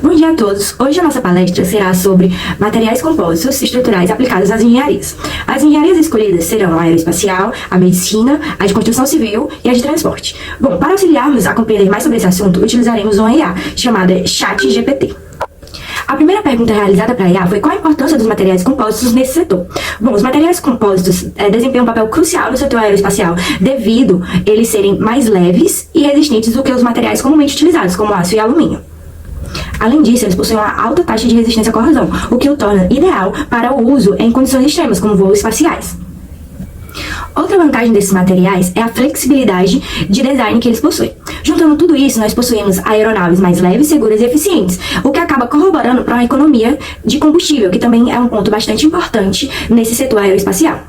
Bom dia a todos! Hoje a nossa palestra será sobre materiais compostos estruturais aplicados às engenharias. As engenharias escolhidas serão a aeroespacial, a medicina, a de construção civil e a de transporte. Bom, para auxiliarmos a compreender mais sobre esse assunto, utilizaremos uma IA chamada ChatGPT. A primeira pergunta realizada para a IA foi qual a importância dos materiais compostos nesse setor. Bom, os materiais compostos desempenham um papel crucial no setor aeroespacial devido a eles serem mais leves e resistentes do que os materiais comumente utilizados, como aço e alumínio. Além disso, eles possuem uma alta taxa de resistência à corrosão, o que o torna ideal para o uso em condições extremas, como voos espaciais. Outra vantagem desses materiais é a flexibilidade de design que eles possuem. Juntando tudo isso, nós possuímos aeronaves mais leves, seguras e eficientes, o que acaba corroborando para uma economia de combustível, que também é um ponto bastante importante nesse setor aeroespacial.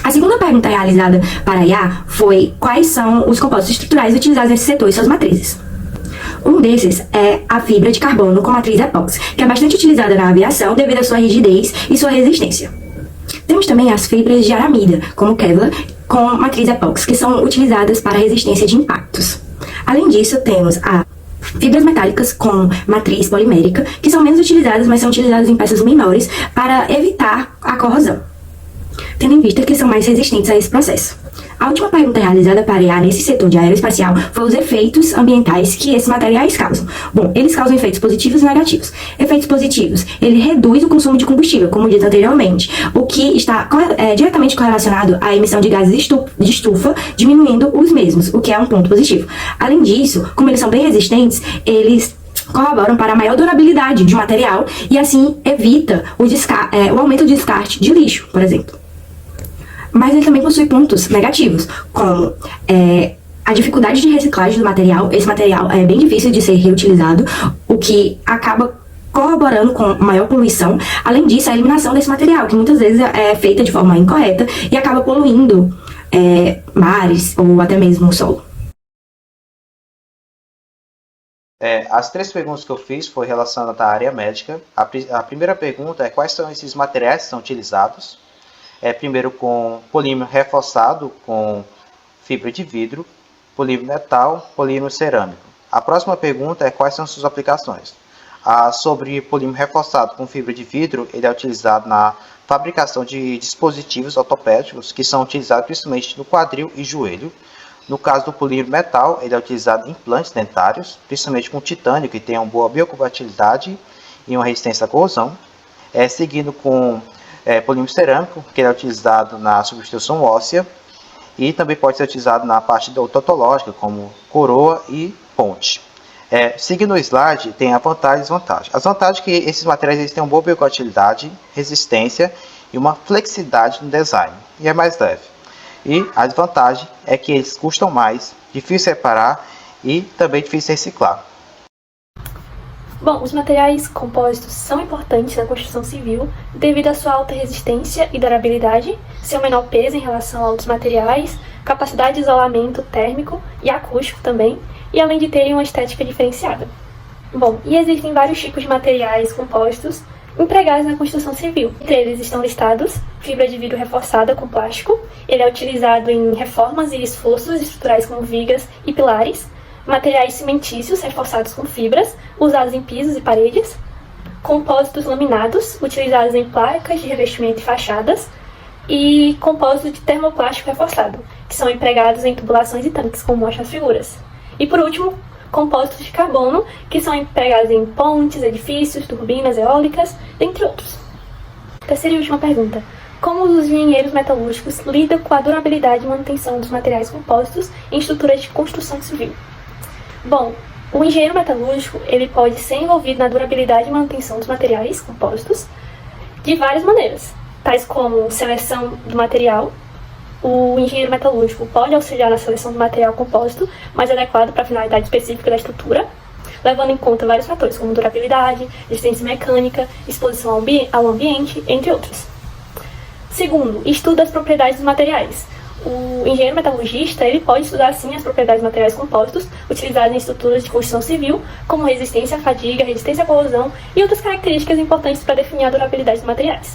A segunda pergunta realizada para a IA foi quais são os compostos estruturais utilizados nesse setor e suas matrizes. Um desses é a fibra de carbono com matriz epóxi, que é bastante utilizada na aviação devido à sua rigidez e sua resistência. Temos também as fibras de aramida, como Kevlar, com matriz epóxi, que são utilizadas para a resistência de impactos. Além disso, temos as fibras metálicas com matriz polimérica, que são menos utilizadas, mas são utilizadas em peças menores para evitar a corrosão, tendo em vista que são mais resistentes a esse processo. A última pergunta realizada para a IA nesse setor de aeroespacial foi os efeitos ambientais que esses materiais causam. Bom, eles causam efeitos positivos e negativos. Efeitos positivos, ele reduz o consumo de combustível, como dito anteriormente, o que está diretamente correlacionado à emissão de gases de estufa, diminuindo os mesmos, o que é um ponto positivo. Além disso, como eles são bem resistentes, eles corroboram para a maior durabilidade de material e assim evita o aumento do descarte de lixo, por exemplo. Mas ele também possui pontos negativos, como a dificuldade de reciclagem do material. Esse material é bem difícil de ser reutilizado, o que acaba corroborando com maior poluição. Além disso, a eliminação desse material, que muitas vezes é feita de forma incorreta e acaba poluindo mares ou até mesmo o solo. As três perguntas que eu fiz foi relacionadas à área médica. A primeira pergunta é quais são esses materiais que são utilizados. Primeiro com polímero reforçado com fibra de vidro, polímero metal, polímero cerâmico. A próxima pergunta é quais são suas aplicações. Sobre polímero reforçado com fibra de vidro, ele é utilizado na fabricação de dispositivos ortopédicos que são utilizados principalmente no quadril e joelho. No caso do polímero metal, ele é utilizado em implantes dentários, principalmente com titânio, que tem uma boa biocompatibilidade e uma resistência à corrosão. Seguindo com polímero cerâmico, que é utilizado na substituição óssea e também pode ser utilizado na parte odontológica, como coroa e ponte. Seguindo o slide, tem a vantagem e desvantagem. As vantagens é que esses materiais eles têm uma boa biocompatibilidade, resistência e uma flexibilidade no design, e é mais leve. E a desvantagem é que eles custam mais, difícil de reparar e também difícil de reciclar. Bom, os materiais compostos são importantes na construção civil devido à sua alta resistência e durabilidade, seu menor peso em relação a outros materiais, capacidade de isolamento térmico e acústico também, e além de terem uma estética diferenciada. Bom, e existem vários tipos de materiais compostos empregados na construção civil. Entre eles estão listados fibra de vidro reforçada com plástico, ele é utilizado em reformas e esforços estruturais como vigas e pilares, materiais cimentícios reforçados com fibras, usados em pisos e paredes, compósitos laminados, utilizados em placas de revestimento e fachadas, e compósitos de termoplástico reforçado, que são empregados em tubulações e tanques, como mostram as figuras. E por último, compósitos de carbono, que são empregados em pontes, edifícios, turbinas eólicas, dentre outros. Terceira e última pergunta. Como os engenheiros metalúrgicos lidam com a durabilidade e manutenção dos materiais compostos em estruturas de construção civil? Bom, o engenheiro metalúrgico ele pode ser envolvido na durabilidade e manutenção dos materiais compostos de várias maneiras, tais como seleção do material. O engenheiro metalúrgico pode auxiliar na seleção do material composto mais adequado para a finalidade específica da estrutura, levando em conta vários fatores como durabilidade, resistência mecânica, exposição ao ambiente, entre outros. Segundo, estuda as propriedades dos materiais. O engenheiro metalurgista ele pode estudar, sim, as propriedades de materiais compostos utilizados em estruturas de construção civil, como resistência à fadiga, resistência à corrosão e outras características importantes para definir a durabilidade dos materiais.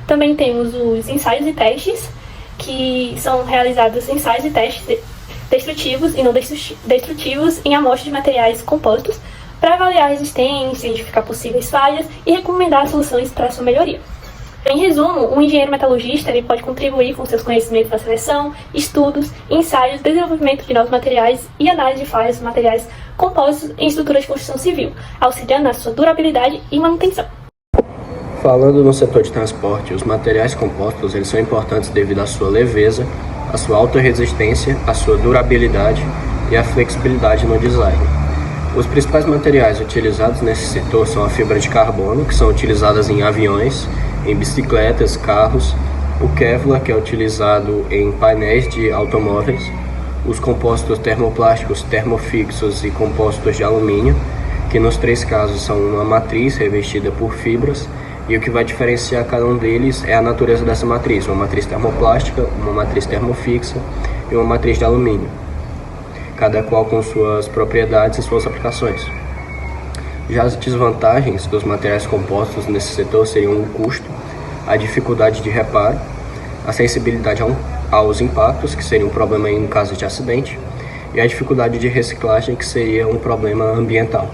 Também temos os ensaios e testes, que são realizados ensaios e testes destrutivos e não destrutivos em amostras de materiais compostos para avaliar a resistência, identificar possíveis falhas e recomendar soluções para sua melhoria. Em resumo, um engenheiro metalurgista ele pode contribuir com seus conhecimentos na seleção, estudos, ensaios, desenvolvimento de novos materiais e análise de falhas dos materiais compostos em estruturas de construção civil, auxiliando na sua durabilidade e manutenção. Falando no setor de transporte, os materiais compostos eles são importantes devido à sua leveza, à sua alta resistência, à sua durabilidade e à flexibilidade no design. Os principais materiais utilizados nesse setor são a fibra de carbono, que são utilizadas em aviões, em bicicletas, carros, o Kevlar, que é utilizado em painéis de automóveis, os compostos termoplásticos, termofixos e compostos de alumínio, que nos três casos são uma matriz revestida por fibras, e o que vai diferenciar cada um deles é a natureza dessa matriz, uma matriz termoplástica, uma matriz termofixa e uma matriz de alumínio, cada qual com suas propriedades e suas aplicações. Já as desvantagens dos materiais compostos nesse setor seriam o custo, a dificuldade de reparo, a sensibilidade aos impactos, que seria um problema em caso de acidente, e a dificuldade de reciclagem, que seria um problema ambiental.